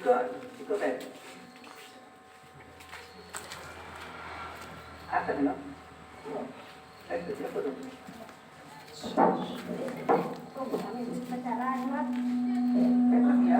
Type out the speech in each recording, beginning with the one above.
ikut apa no? Itu siapa tuh? Kok kami pacaran, Mat? Emang ya?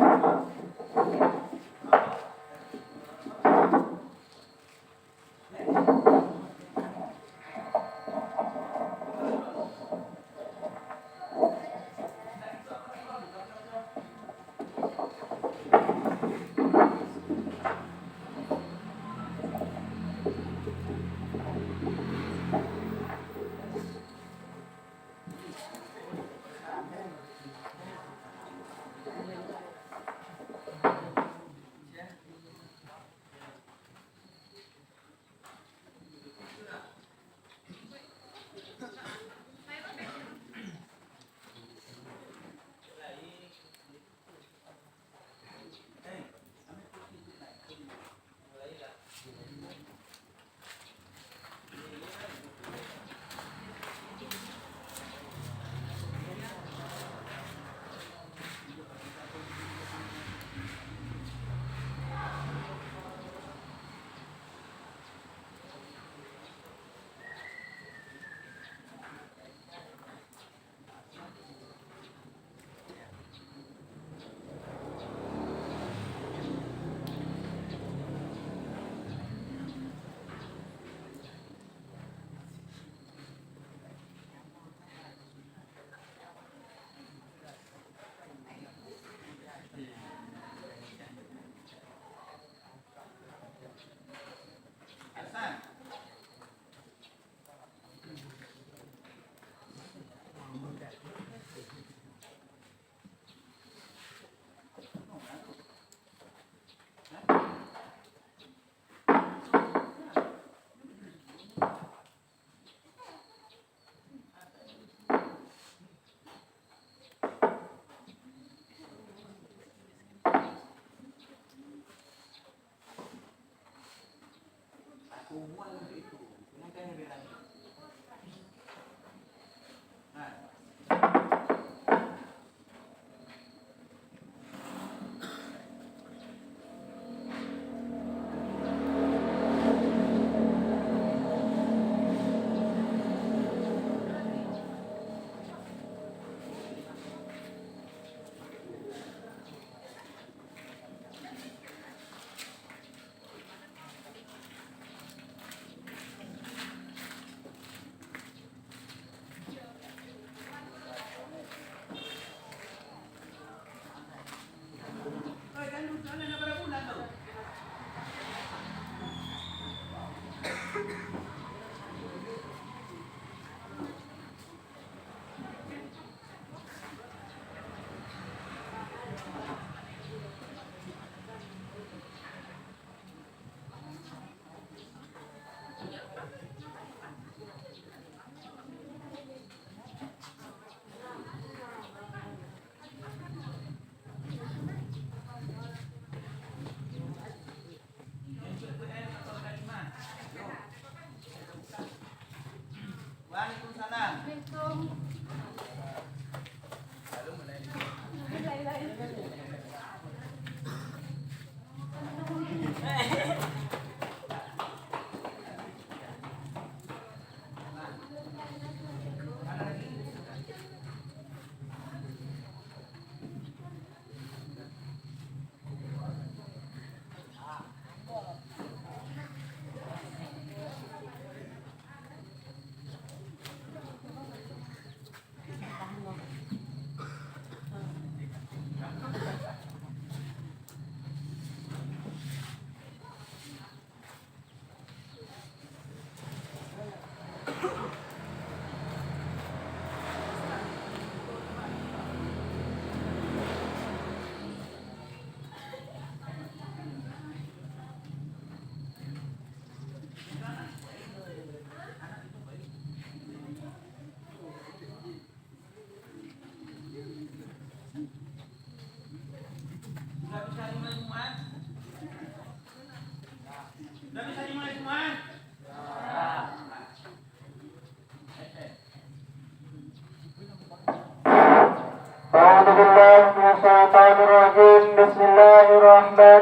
أعوذ بالله من الشيطان الرجيم. بسم الله الرحمن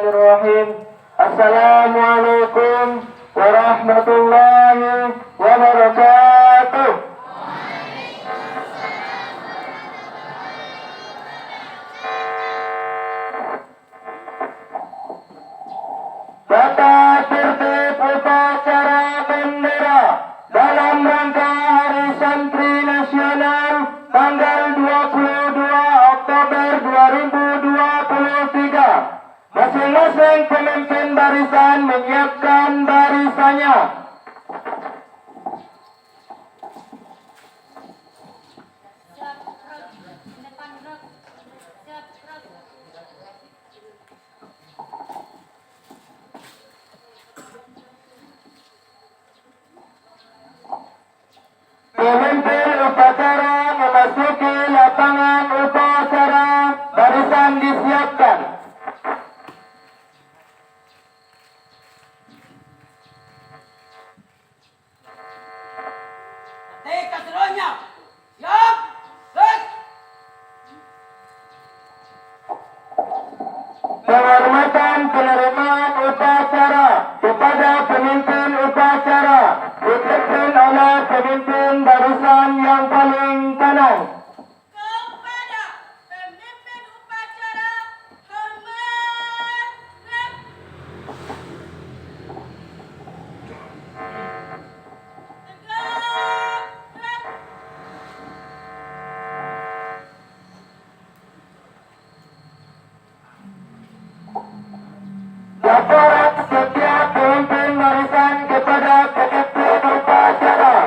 22 Oktober 2023. Masing-masing pemimpin barisan menyiapkan barisannya. Pemimpin upacara memasuki lapangan upacara, barisan disiapkan. Keseluruhannya, siap, set. Penghormatan penerimaan upacara kepada pemimpin upacara dipimpin oleh pemimpin barisan yang paling kanan. Kepada pemimpin upacara, hormat, rep. Tegak, rep. Laporan setiap pemimpin barisan kepada pemimpin upacara.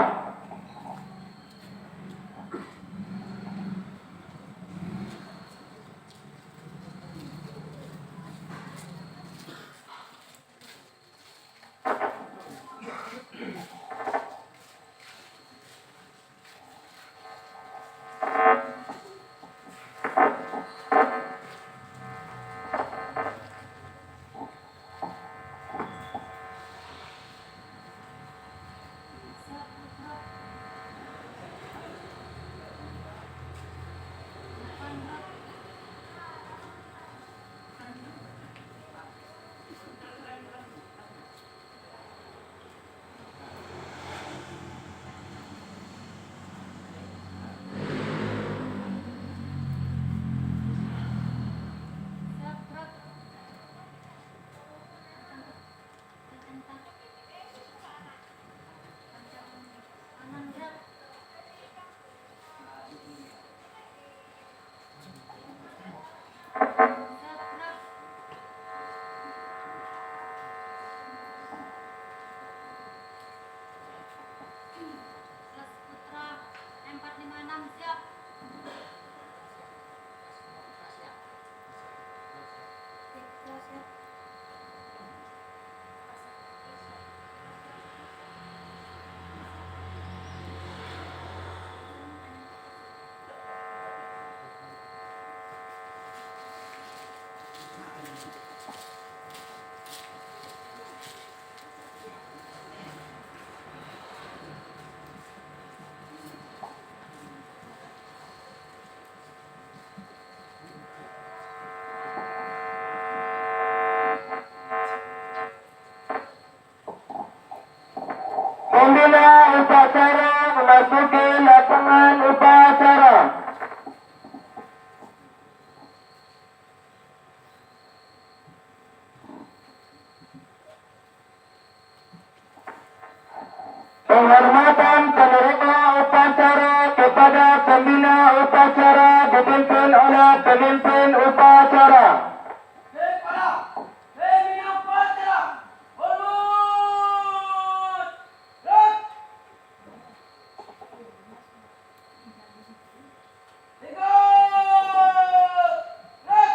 Putra 456 siap. Pembina upacara memasuki lapangan upacara. Penghormatan penerima upacara kepada pembina upacara dipimpin oleh pemimpin upacara. Kepada pemimpin upacara, hormat, rep. Tegak, rep.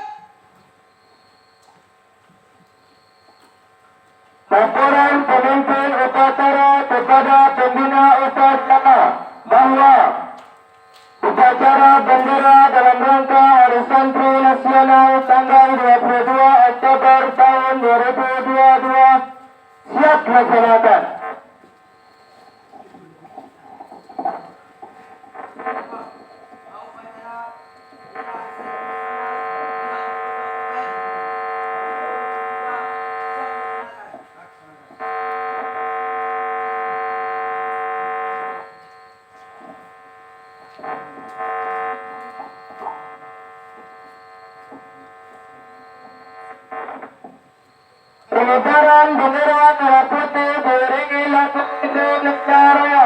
Laporan pemimpin upacara kepada pembina upacara bahwa upacara bendera dalam rangka Hari Santri Nasional tanggal 22 Oktober tahun 2022 siap dilaksanakan. Pengibaran bendera merah putih diiringi lagu Indonesia Raya.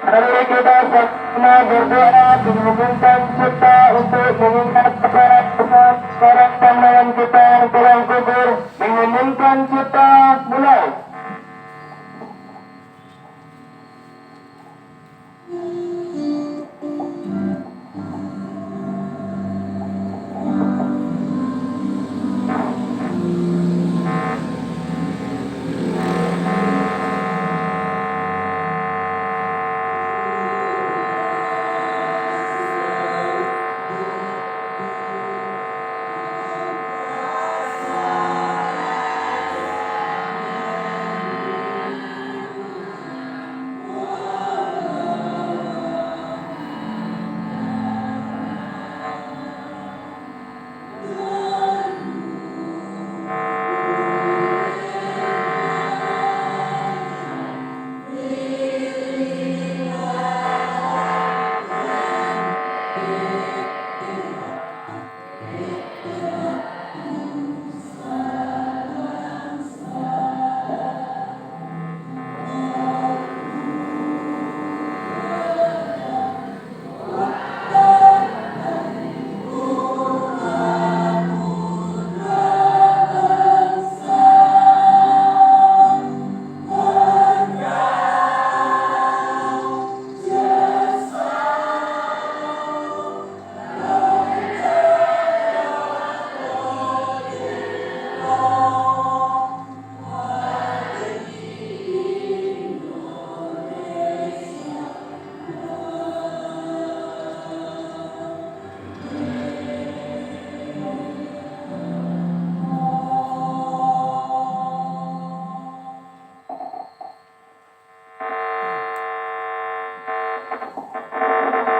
Mari kita sama berdoa meminta serta untuk mengingat para pandangan kita yang telah gugur, mengumumkan kita mulai.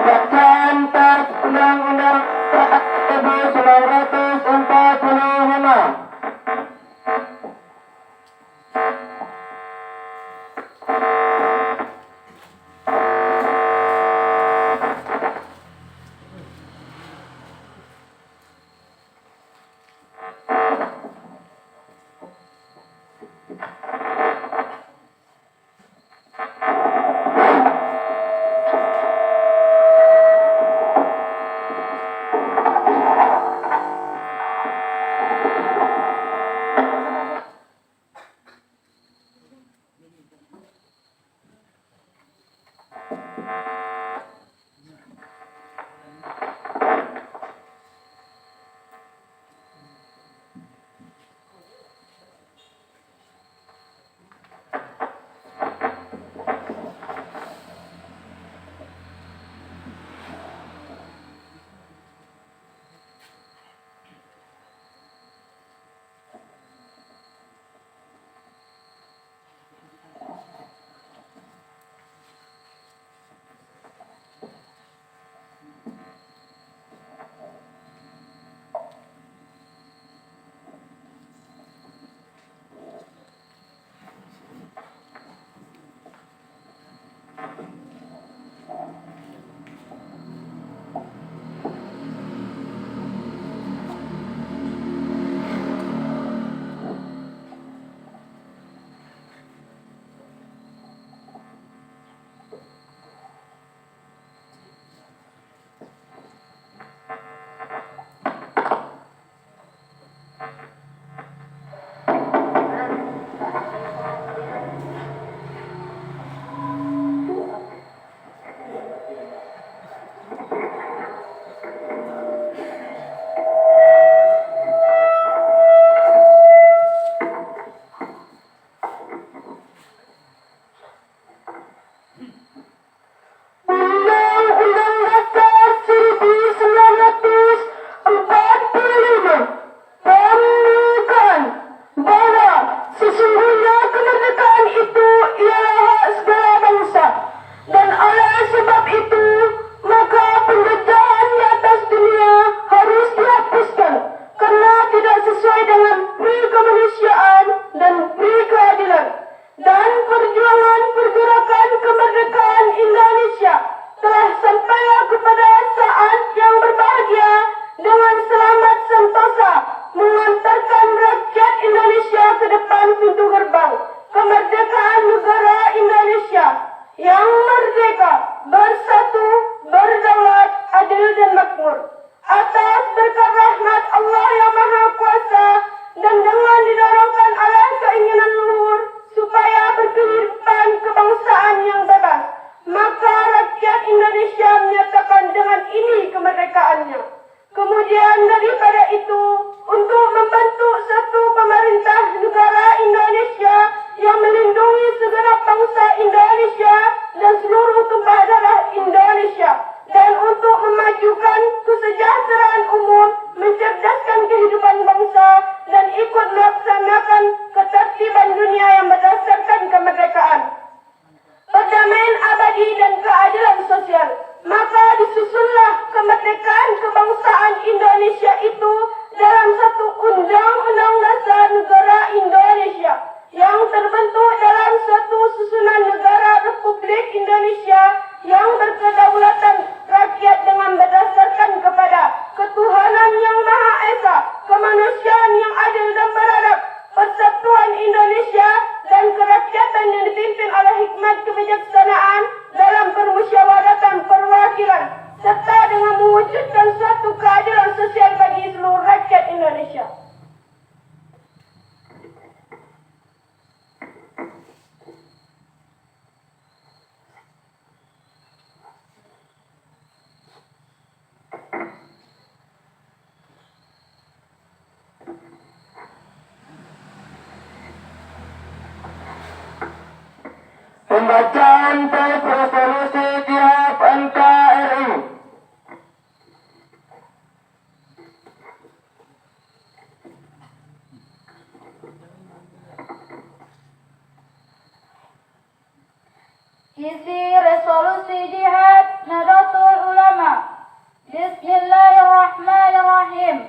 Bacaan teks Undang-Undang 1945. pintu gerbang kemerdekaan negara Indonesia yang merdeka. bersatu, berdaulat, adil dan makmur. Atas berkat rahmat Allah yang Maha Kuasa dan dengan didorongkan oleh keinginan luhur supaya berkehidupan kebangsaan yang bebas, maka rakyat Indonesia menyatakan dengan ini kemerdekaannya. Kemudian daripada itu, untuk membentuk satu pemerintah negara Indonesia yang melindungi segenap bangsa Indonesia dan seluruh tumpah darah Indonesia, dan untuk memajukan kesejahteraan umum, mencerdaskan kehidupan bangsa, dan ikut melaksanakan ketertiban dunia yang berdasarkan kemerdekaan, perdamaian abadi dan keadilan sosial. Maka disusunlah kemerdekaan kebangsaan Indonesia itu dalam satu undang-undang dasar negara Indonesia yang terbentuk dalam suatu susunan negara Republik Indonesia yang berkedaulatan rakyat dengan berdasarkan kepada ketuhanan yang Maha Esa, kemanusiaan yang adil dan beradab, persatuan Indonesia, dan kerakyatan yang dipimpin oleh hikmat kebijaksanaan dalam permusyawaratan perwakilan, serta dengan mewujudkan suatu keadilan sosial bagi seluruh rakyat Indonesia. Pembacaan tes resolusi jihad NKRI. Isi resolusi jihad Nahdlatul Ulama. Bismillahirrahmanirrahim.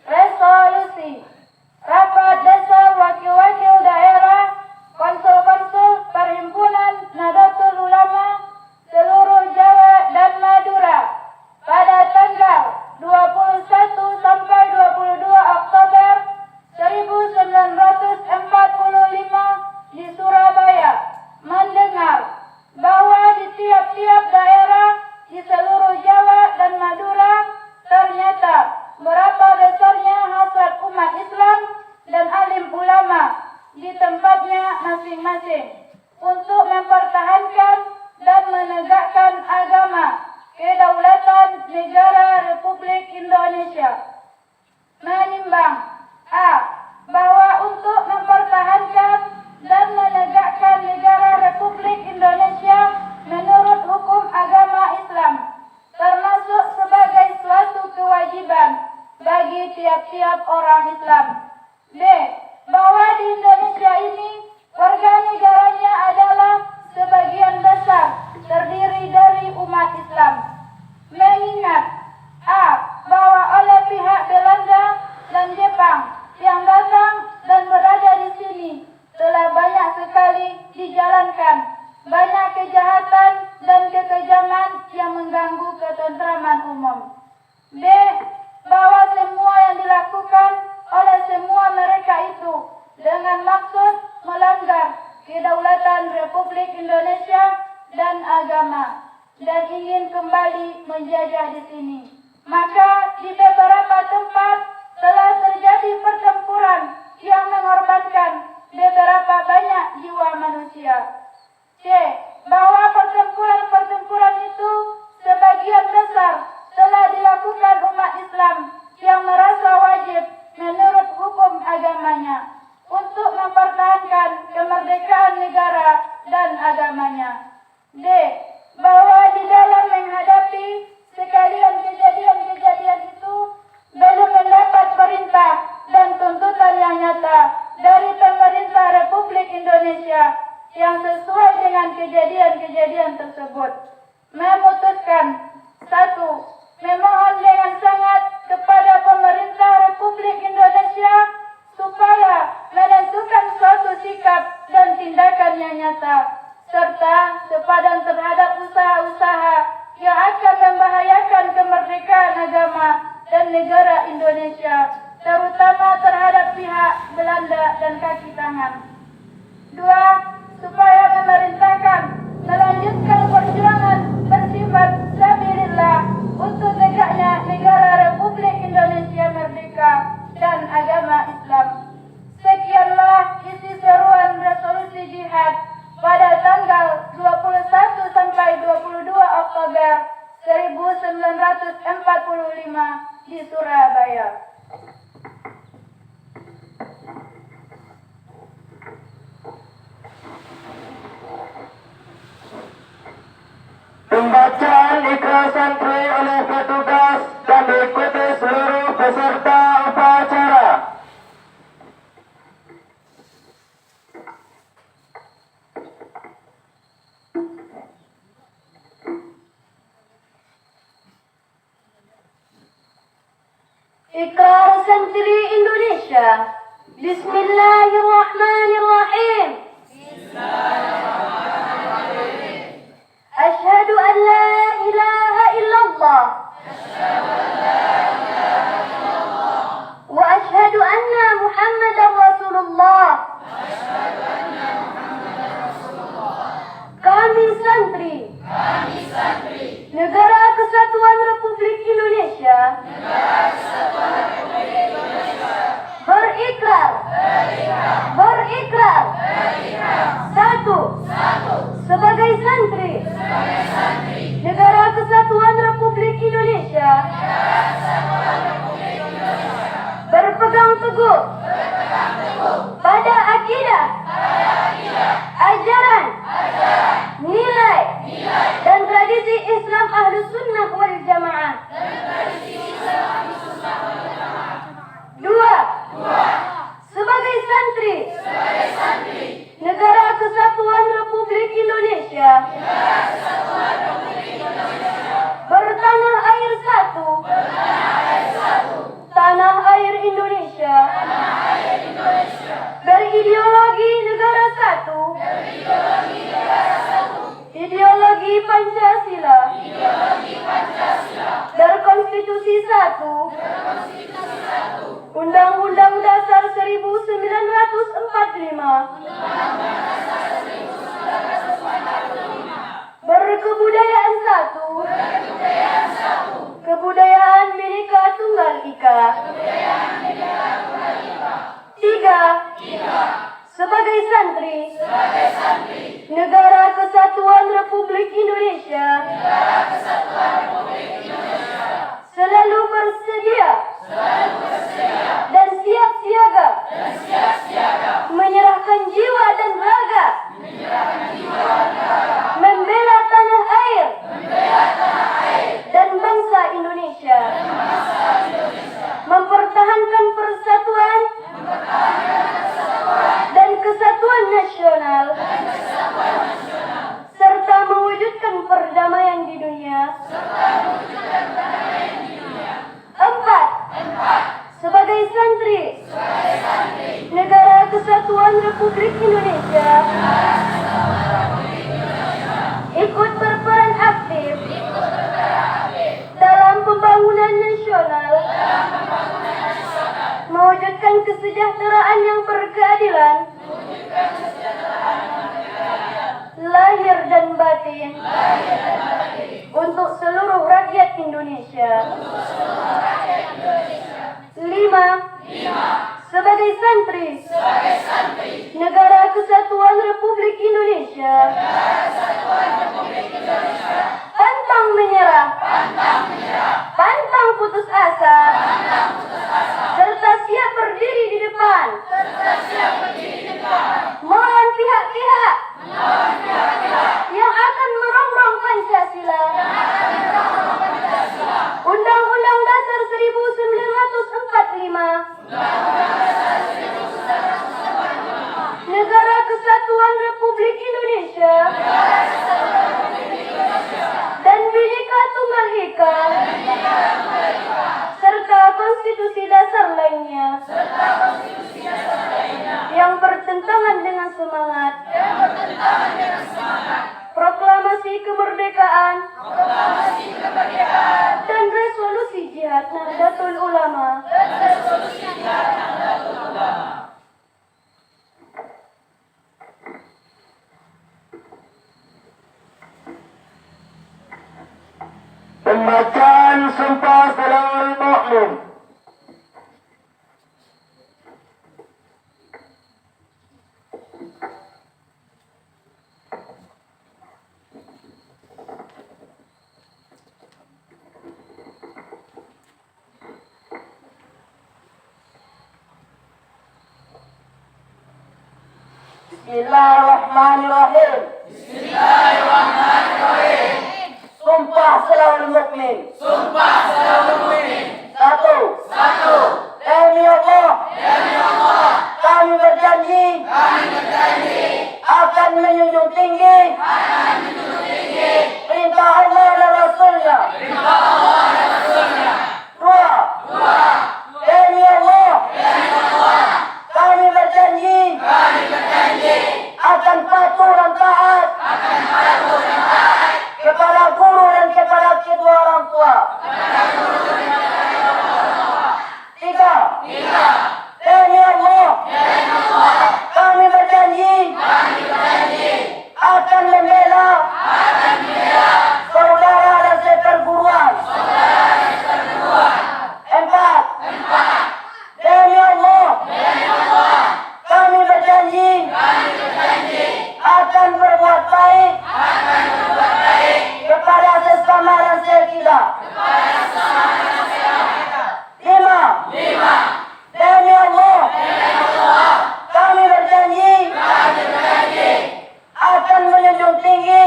Resolusi Rapat Dasar Wakil-Wakil Daerah Konsul-Konsul Perhimpunan Nahdlatul Ulama seluruh Jawa dan Madura pada tanggal 21 sampai 22 Oktober 1945 di Surabaya mendengar bahwa di tiap-tiap daerah di seluruh Jawa dan Madura ternyata berapa besarnya hasrat umat Islam dan alim ulama di tempatnya masing-masing untuk mempertahankan dan menegakkan agama kedaulatan negara Republik Indonesia. Menimbang A. Bahwa untuk mempertahankan dan menegakkan negara Republik Indonesia menurut hukum agama Islam termasuk sebagai suatu kewajiban bagi tiap-tiap orang Islam. B. Bahwa di Indonesia ini warga negaranya adalah sebagian besar terdiri dari umat Islam. Mengingat A. Bahwa oleh pihak Belanda dan Jepang yang datang dan berada di sini telah banyak sekali dijalankan banyak kejahatan dan kekejaman yang mengganggu ketentraman umum. B. Bahwa semua yang dilakukan oleh semua mereka itu dengan maksud melanggar kedaulatan Republik Indonesia dan agama dan ingin kembali menjajah di sini. Maka di beberapa tempat telah terjadi pertempuran yang mengorbankan beberapa banyak jiwa manusia. C. Bahwa pertempuran-pertempuran itu sebagian besar telah dilakukan umat Islam yang merasa wajib menurut hukum agamanya untuk mempertahankan kemerdekaan negara dan agamanya. D. Bahwa di dalam menghadapi sekalian kejadian-kejadian itu belum mendapat perintah dan tuntutan yang nyata dari pemerintah Republik Indonesia yang sesuai dengan kejadian-kejadian tersebut. Memutuskan 1. Memohon dengan sangat kepada pemerintah Republik Indonesia supaya menentukan suatu sikap dan tindakan yang nyata serta sepadan terhadap usaha-usaha yang akan membahayakan kemerdekaan agama dan negara Indonesia, terutama terhadap pihak Belanda dan kaki tangan. 2. Supaya memerintahkan melanjutkan perjuangan Oktober 1945 di Surabaya. Pembacaan ikrar santri oleh petugas dan diikuti seluruh peserta upacara. Ikrar Santri Indonesia. Bismillahirrahmanirrahim. Asyhadu an la ilaha illallah. Wa asyhadu anna Muhammadar Rasulullah. Kami santri. Negara Kesatuan Republik Indonesia. Berikrar. Satu. Sebagai santri. Negara Kesatuan Republik Indonesia. Berpegang teguh. Pada akidah. Ajaran. Nilai. Dan tradisi Islam Ahlus Sunnah wal Jamaah. Dua. Sebagai santri. Negara Kesatuan Republik Indonesia. Bertanah air satu. Tanah air Indonesia. Berideologi negara satu. Ideologi Pancasila. Berkonstitusi satu. Undang-Undang Dasar 1945. Berkebudayaan satu. Kebudayaan Bhinneka Tunggal Ika. Tiga. Sebagai santri. Negara Kesatuan Republik Indonesia. Selalu bersedia. Dan siap siaga. Menyerahkan jiwa dan raga. Membela tanah air. Dan bangsa Indonesia. Mempertahankan persatuan. Dan kesatuan nasional. Serta mewujudkan perdamaian di dunia. Empat. Sebagai santri. Negara Kesatuan Republik Indonesia. Ikut berperan aktif. Dalam pembangunan nasional. Mewujudkan kesejahteraan yang berkeadilan. Lahir dan batin. Untuk seluruh rakyat Indonesia. Lima. Sebagai santri. Negara Kesatuan Republik Indonesia. Pantang menyerah. Pantang putus asa. Serta siap berdiri di depan. Melawan pihak-pihak yang akan merongrong Pancasila. Undang-Undang Dasar 1945. Negara Kesatuan Republik Indonesia. Dan Bhinneka Tunggal Ika. Serta konstitusi dasar lainnya. Yang bertentangan dengan semangat. Proklamasi kemerdekaan. Dan resolusi jihad Nahdlatul Ulama. Pembacaan Sumpah Kalamul Mu'min. Bismillahirrahmanirrahim. Sumpah selalu mukmin. Satu. Demi Allah. Kami berjanji. Akan menjunjung tinggi. Perintah Allah dan Rasulnya. Dua. Demi Allah. Kami berjanji. Akan patuh dan taat. Kepada guru dan kepada kedua orang tua. Tiga. Demi Allah. Kami berjanji. Akan membela. Saudara dan seperguruan. Empat. Demi Allah. Kami berjanji. Akan berbuat baik. Kepada sesama dan sekida. Lima. Demi Allah. Kami berjanji. Akan menjunjung tinggi.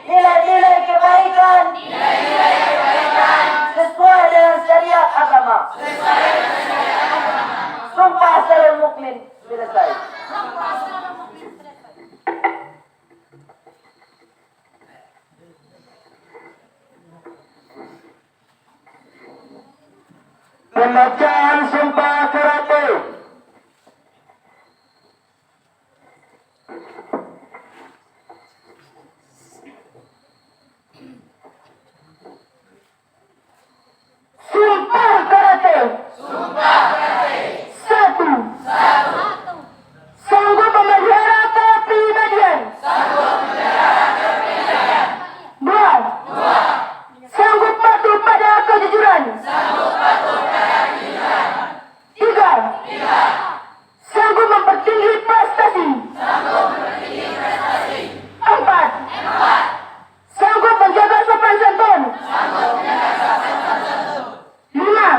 Nilai-nilai kebaikan. Sesuai dengan syariat agama. Sumpah selalu mukmin. Selesai. Pembacaan Sumpah Karate. Sumpah Karate. Satu. Sanggup memelihara kepribadian. Dua. Sanggup patuh pada kejujuran. Tiga. Sanggup mempertinggi prestasi. Empat. Sanggup menjaga sopan santun. Lima.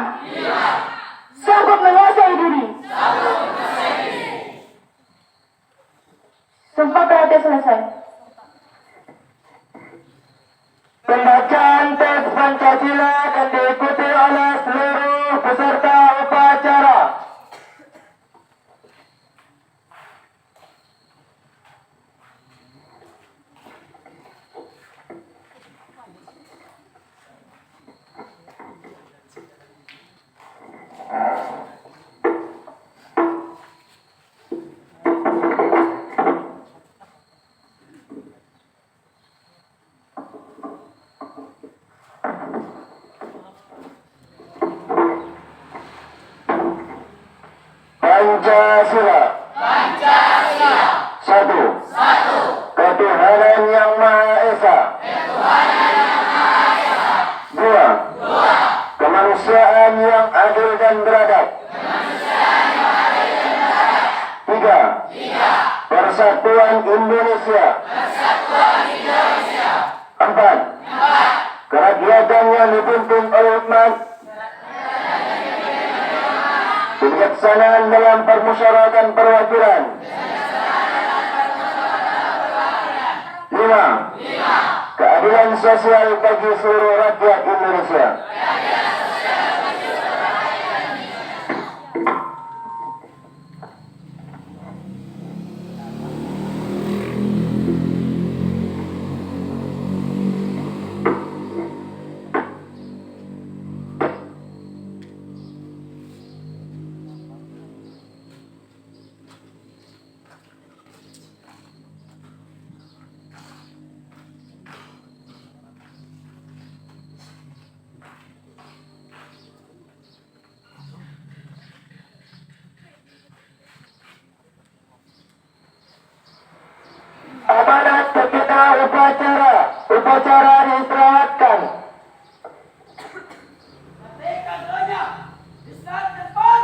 Sanggup menguasai diri. Sumpah Karate selesai. Pembacaan teks Pancasila akan diikuti oleh seluruh peserta upacara. Pancasila. Satu. Ketuhanan yang Maha Esa. Dua. Kemanusiaan yang adil dan beradab. Tiga. Persatuan Indonesia. Empat. Kerakyatan yang dipimpin oleh umat. Kebijaksanaan dalam permusyawaratan perwakilan. Lima. Keadilan sosial bagi seluruh rakyat Indonesia. Amanat peserta upacara diistirahatkan. Matikan doanya. Istirahat depan.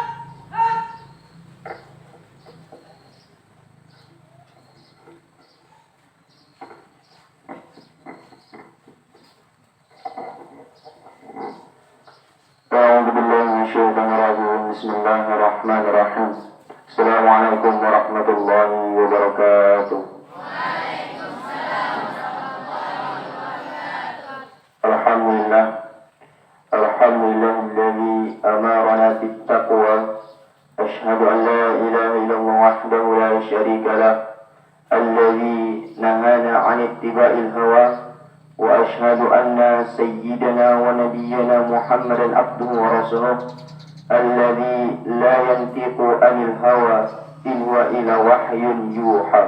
Bismillahirrahmanirrahim. Assalamualaikum warahmatullahi wabarakatuh. Alhamdulillah. Alhamdulillahilladzi amarana bittaqwa. Asyhadu an la ilaha illallah wahdahu la syarika lah. Alladzi nahana 'an ittiba'il hawa. Wa asyhadu anna sayyidana wa nabiyyana Muhammadan abduhu wa rasuluh. Alladzi la yantiqu 'anil hawa in huwa illa wahyun yuha.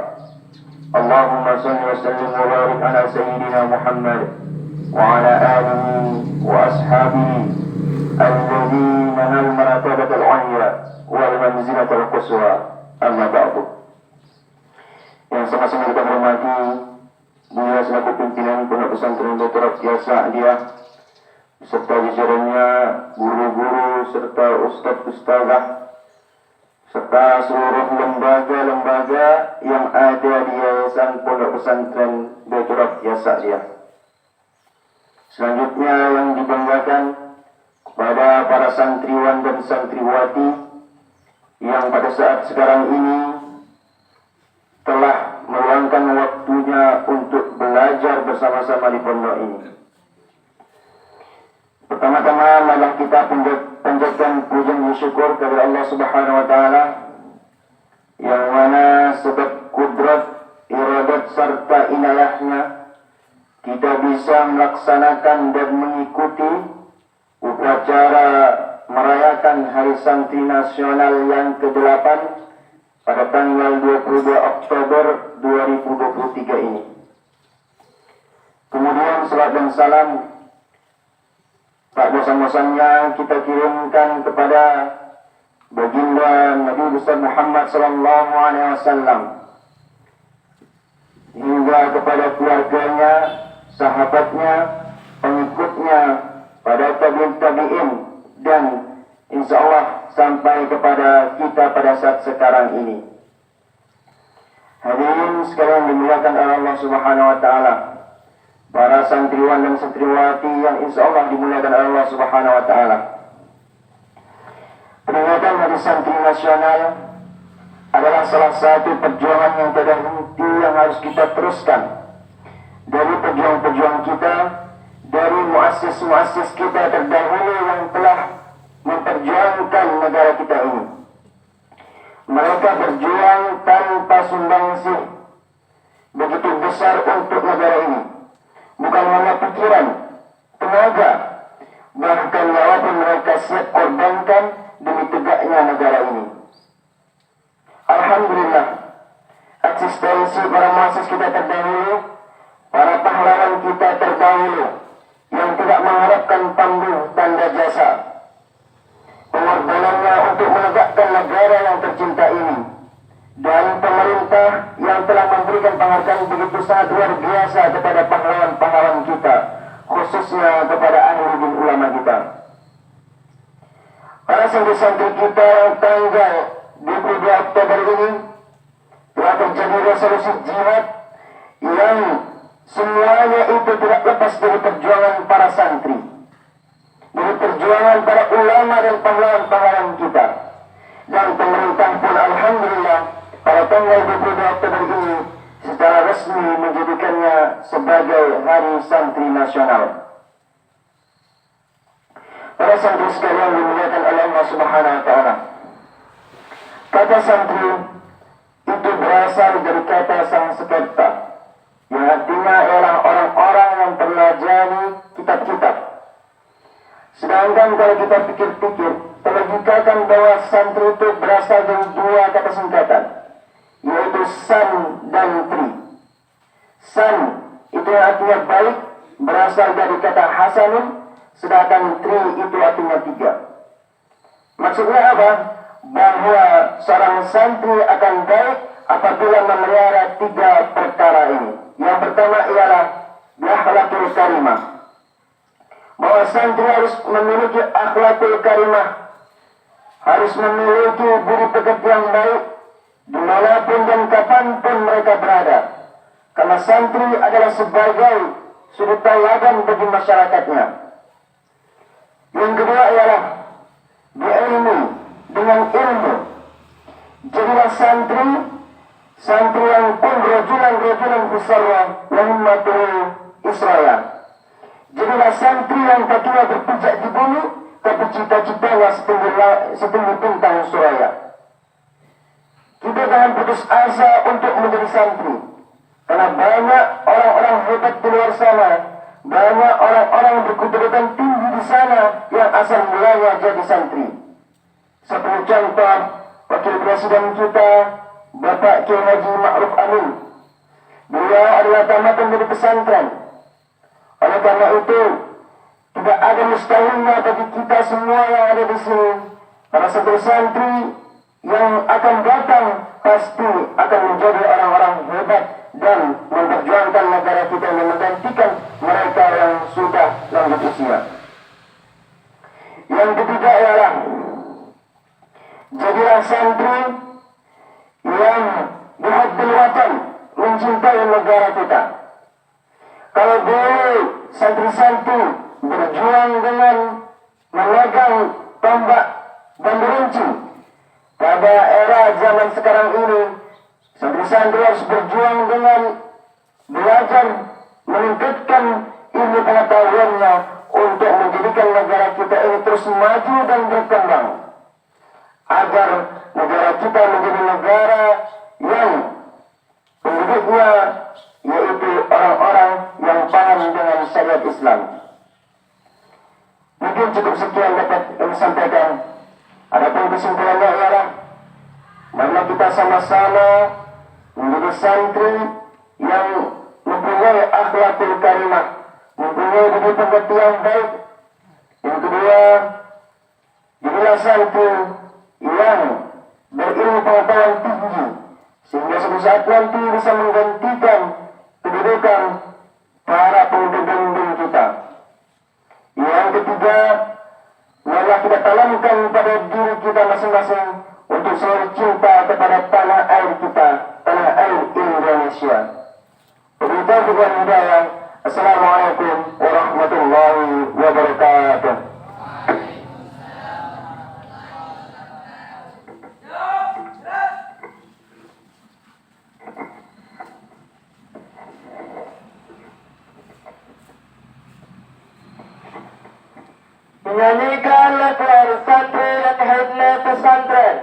Allahumma shalli wa sallim wa barik ala sayyidina Muhammad wa ala alihi wa ashabihi alladhina nal martabatal 'alya wal manzilatal quswa. Amma ba'du. Yang sama-sama kita hormati Buya selaku pimpinan Pondok Pesantren Baitur Rakyat Sa'diyah beserta jajarannya, guru-guru serta ustaz-ustazah serta seluruh lembaga-lembaga yang ada di Yayasan Pondok Pesantren Baitur Rakyat Sa'diyah. Selanjutnya yang dibanggakan kepada para santriwan dan santriwati yang pada saat sekarang ini telah meluangkan waktunya untuk belajar bersama-sama di pondok ini. Pertama-tama marilah kita panjatkan pujian dan syukur kepada Allah Subhanahu wa taala yang mana sebab kudrat, iradat serta inayahnya kita bisa melaksanakan dan mengikuti upacara merayakan Hari Santri Nasional yang ke-8 pada tanggal 22 Oktober 2023 ini. Kemudian salat dan salam tak bosan-bosannya kita kirimkan kepada baginda Nabi besar Muhammad sallallahu alaihi wasallam hingga kepada keluarganya, sahabatnya, pengikutnya, pada tabi'in dan insyaallah sampai kepada kita pada saat sekarang ini. Hadirin sekalian dimuliakan oleh Allah Subhanahu wa taala. Para santriwan dan santriwati yang insyaallah dimuliakan oleh Allah Subhanahu wa taala. Peringatan Hari Santri Nasional adalah salah satu perjuangan yang tiada henti yang harus kita teruskan. Dari pejuang-pejuang kita, dari muassis-muassis kita terdahulu yang telah memperjuangkan negara kita ini. Mereka berjuang tanpa sumbangsih begitu besar untuk negara ini. Bukan hanya pikiran, tenaga, bahkan nyawa pun mereka siap korbankan demi tegaknya negara ini. Alhamdulillah, eksistensi para muassis kita terdahulu, para pahlawan kita terdahulu yang tidak mengharapkan pamrih tanda jasa, pengorbanannya untuk menegakkan negara yang tercinta ini, dan pemerintah yang telah memberikan penghargaan begitu sangat luar biasa kepada pahlawan-pahlawan kita, khususnya kepada ahli dan ulama kita. Para santri-santri kita yang tanggal 22 Oktober ini telah terjadi resolusi jihad yang semuanya itu tidak lepas dari perjuangan para santri, dari perjuangan para ulama dan pahlawan-pahlawan kita. Dan pemerintah pun alhamdulillah pada tanggal 22 Oktober ini secara resmi menjadikannya sebagai Hari Santri Nasional. Para santri sekalian dimuliakan oleh Allah Subhanahu wa taala. Kata santri itu berasal dari kata Sanskerta yang artinya ialah orang-orang yang pelajari kitab-kitab. Sedangkan kalau kita pikir-pikir, terlogikakan bahwa santri itu berasal dari dua kata singkatan, yaitu san dan tri. San itu artinya baik, berasal dari kata hasanun, sedangkan tri itu artinya tiga. Maksudnya apa? Bahwa seorang santri akan baik apabila memelihara tiga perkara ini. Yang pertama ialah akhlakul karimah. Bahwa santri harus memiliki akhlakul karimah, harus memiliki budi pekerti yang baik dimanapun dan kapanpun mereka berada. Karena santri adalah sebagai sudut tauladan bagi masyarakatnya. Yang kedua ialah bi'ilmu, dengan ilmu. Jadilah santri yang pun rojulan besarnya yang maturi Israel. Jadilah santri yang kakinya berpijak di bumi, tapi cita-citanya setinggi bintang suraya. Kita jangan putus asa untuk menjadi santri, karena banyak orang-orang hebat di luar sana, banyak orang-orang yang berkedudukan tinggi di sana yang asal mulanya jadi santri. Seperti contoh Wakil Presiden kita, Bapak Kiai Haji Ma'ruf Amin. Beliau adalah tamatan dari pesantren. Oleh karena itu, tidak ada mustahilnya bagi kita semua yang ada di sini. Para santri yang akan datang pasti akan menjadi orang-orang hebat dan memperjuangkan negara kita dan menggantikan mereka yang sudah lanjut usia. Yang ketiga ialah jadilah santri yang bihubbil watan, mencintai negara kita. Kalau boleh santri-santri berjuang dengan memegang tombak bandu runcing, pada era zaman sekarang ini santri-santri harus berjuang dengan belajar meningkatkan ilmu pengetahuannya untuk menjadikan negara kita ini terus maju dan berkembang, agar negara kita menjadi negara yang penduduknya yaitu orang-orang yang paham dengan syariat Islam. Mungkin cukup sekian dapat kami sampaikan. Adapun kesimpulannya ialah marilah kita sama-sama menjadi santri yang mempunyai akhlakul karimah, mempunyai budi pekerti yang baik. Yang kedua, jadilah santri yang berilmu pengetahuan tinggi, sehingga suatu saat nanti bisa menggantikan kedudukan para pemimpin kita. Yang ketiga, marilah kita tanamkan pada diri kita masing-masing untuk selalu cinta kepada tanah air kita, tanah air Indonesia. Wabillahi taufiq wal hidayah. Assalamualaikum warahmatullahi wabarakatuh. Menyanyikan lagu santri dan hidna pesantren.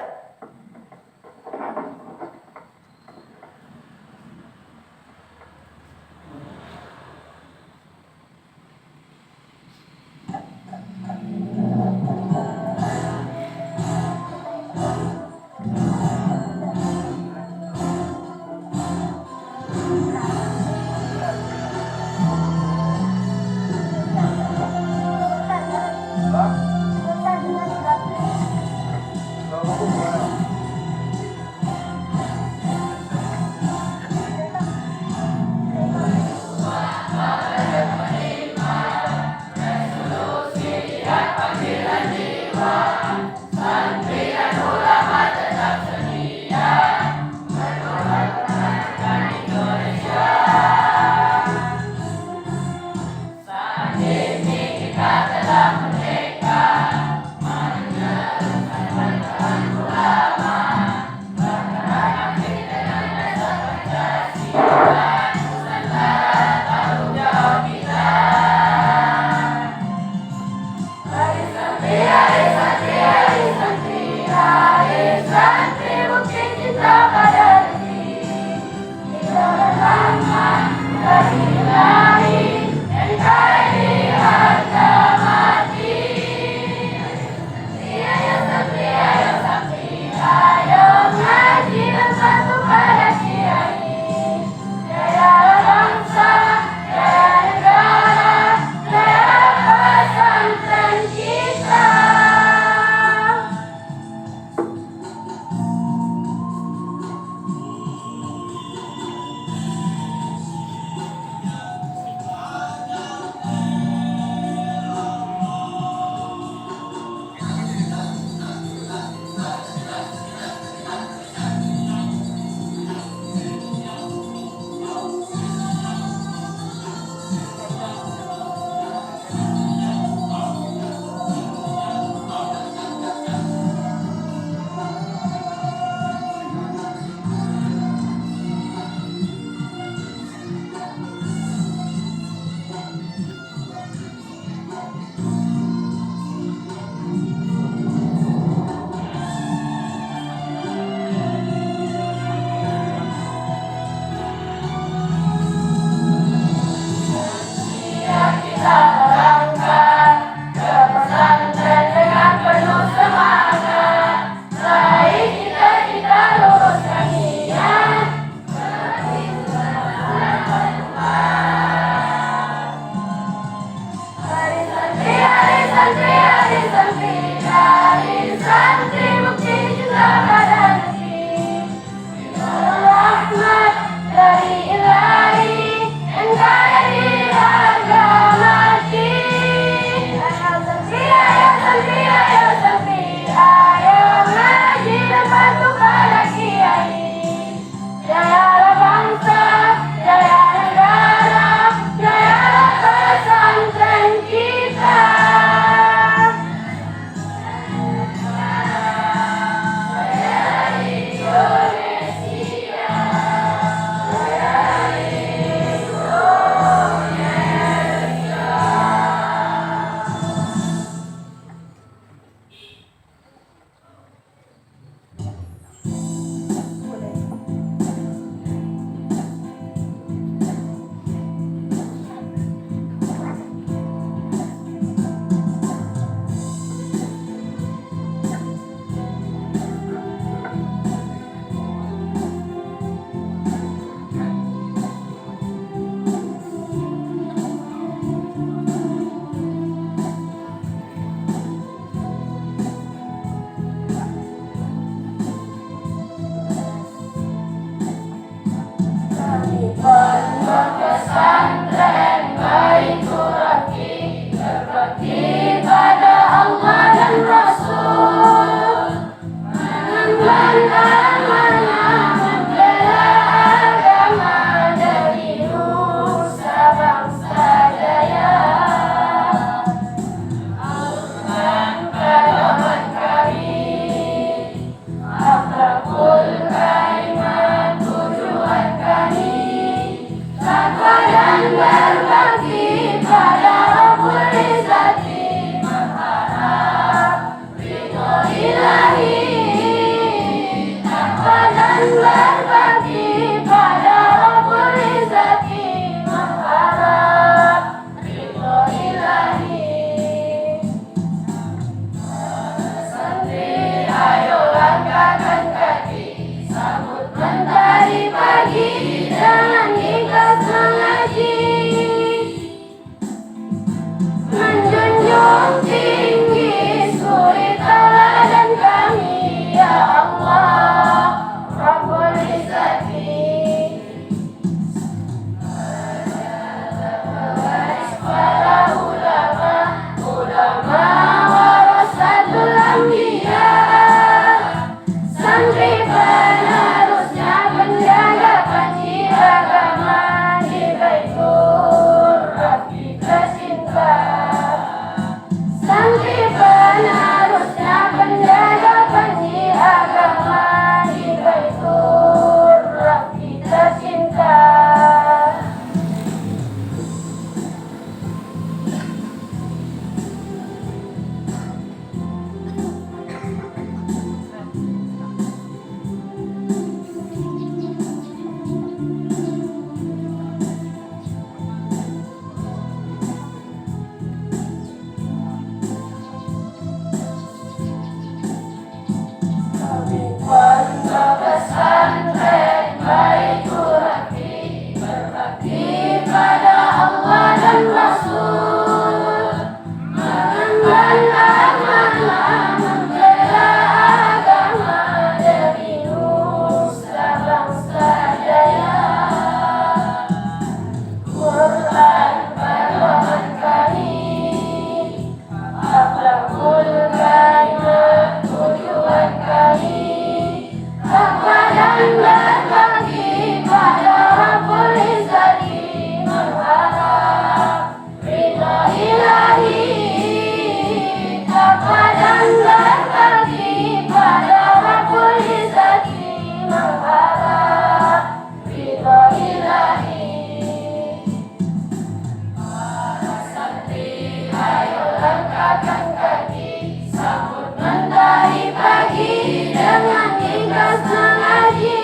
menjagakan kaki, sambut mentari pagi dengan ikhlas mengaji,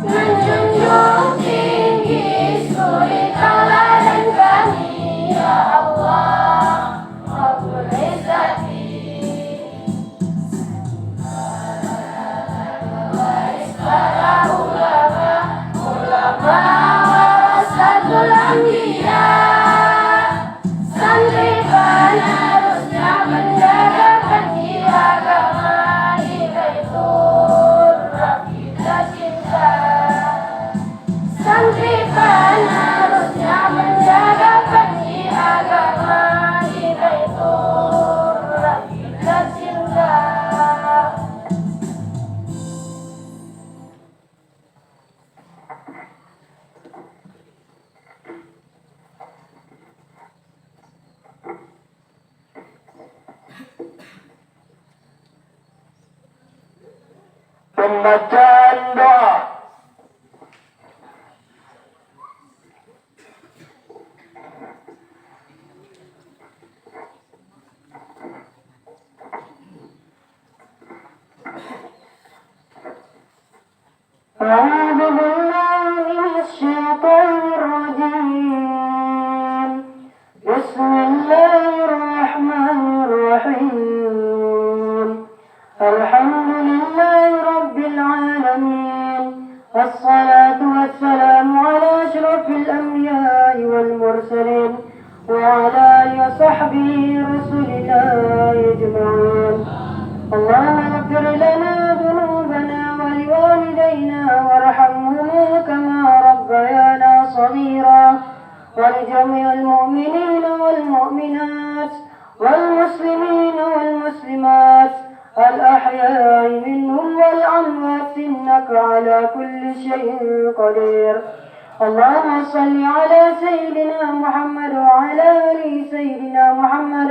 menjunjung tinggi suri tauladan kami, ya Allah Rabbul Izzati. Waris para ulama, ulama warasatul anbiya, santri harusnya menjagakan agama di Baitur kita cinta. Santri harusnya menjagakan agama di Baitur kita cinta. Pembacaan doa. أعوذ بالله من الشيطان الرجيم. بسم الله الرحمن الرحيم. الحمد لله رب العالمين، والصلاة والسلام على أشرف الأنبياء والمرسلين وعلى آله وصحبه رسلنا أجمعين. اللهم اغفر لنا ذنوبنا ولوالدينا وارحمهما كما ربيانا صغيرا، ولجميع المؤمنين والمؤمنات والمسلمين والمسلمات الأحياء منهم والأموات إنك على كل شيء قدير. اللهم صل على سيدنا محمد وعلى آل سيدنا محمد.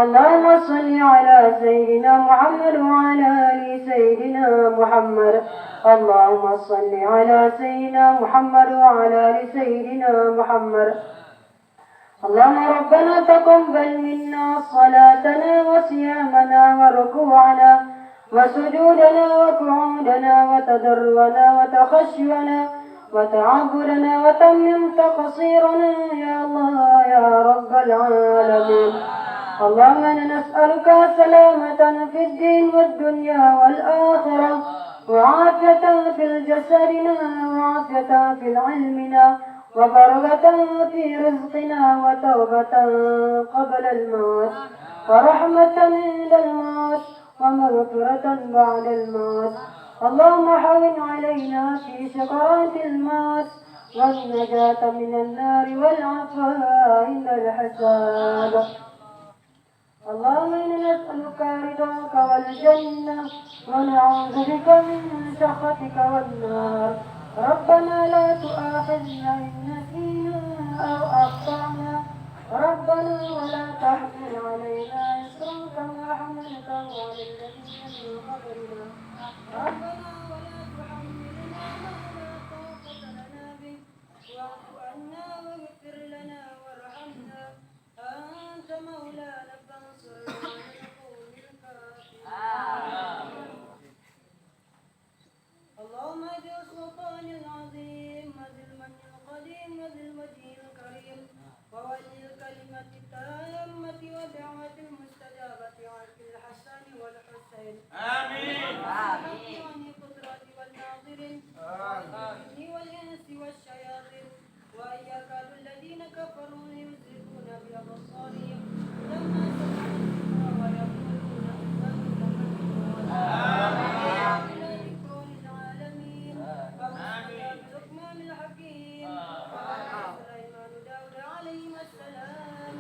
اللهم صل على سيدنا محمد وعلى آل سيدنا محمد. اللهم صل على سيدنا محمد وعلى آل سيدنا محمد. اللهم ربنا تقبل منا صلاتنا وصيامنا وركوعنا وسجودنا وقعودنا وتضرعنا وتخشعنا وتعبدنا وتمم تقصيرنا يا الله يا رب العالمين. اللهم إنا نسألك سلامة في الدين والدنيا والآخرة، وعافية في جسدنا وعافية في علمنا وبركة في رزقنا وتوبة قبل الموت ورحمة عند الموت ومغفرة بعد الموت. اللهم حول علينا في سكرات الموت والنجاة من النار والعفاء عند الحساب. اللهم إنا نسألك رضاك والجنة ونعوذ بك من سخطك والنار. ربنا لا تؤاخذنا إن نسينا أو أخطأنا، ربنا ولا تحمل علينا إصرا كما حملته على الذين من قبلنا، ربنا ولا تحملنا ما لا طاقة لنا به، واعف عنا واغفر لنا وارحمنا، أنت مولانا فانصرنا على القوم الكافرين. اللهم ذي السلطان العظيم وذي المن القديم وذي الوجه الكريم وولي الكلمة التامة ودعوة المستجابة عن الحسن والحسين. آمين. عن القدرة والناظرين والجن والإنس والشياطين، وأن يكاد الذين كفروا يزلقون بأبصارهم لما سمعوا الذكر ويقولون إنه لمجنون. الحكيم. سليمان داود عليهما السلام.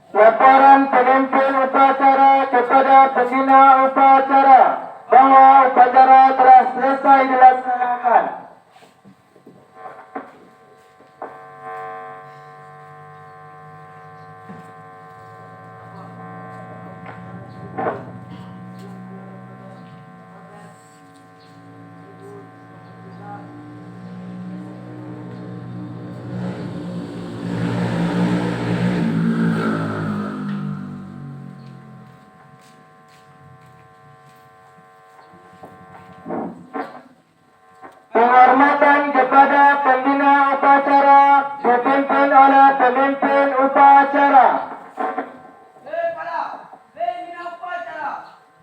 Laporan pemimpin upacara kepada pembina upacara bahwa upacara telah selesai dilaksanakan. Penghormatan kepada pembina upacara dipimpin oleh pemimpin upacara. Para pembina upacara,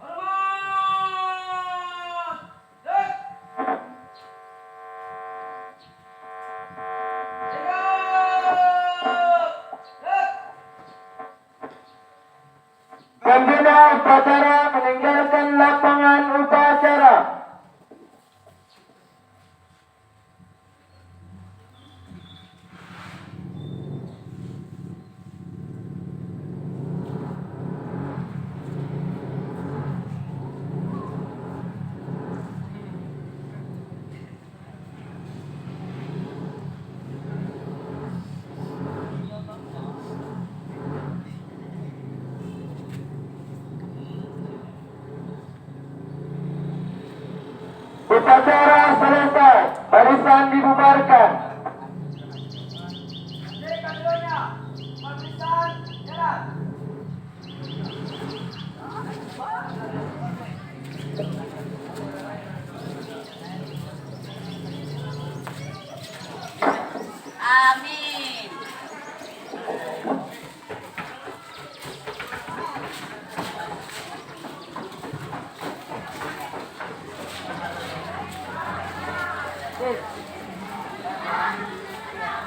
hormat. Dek. Dek. Pembina upacara meninggalkan lapangan upacara. Upacara selesai, barisan dibubarkan. Dek keduanya, barisan jalan. Amin. Yes.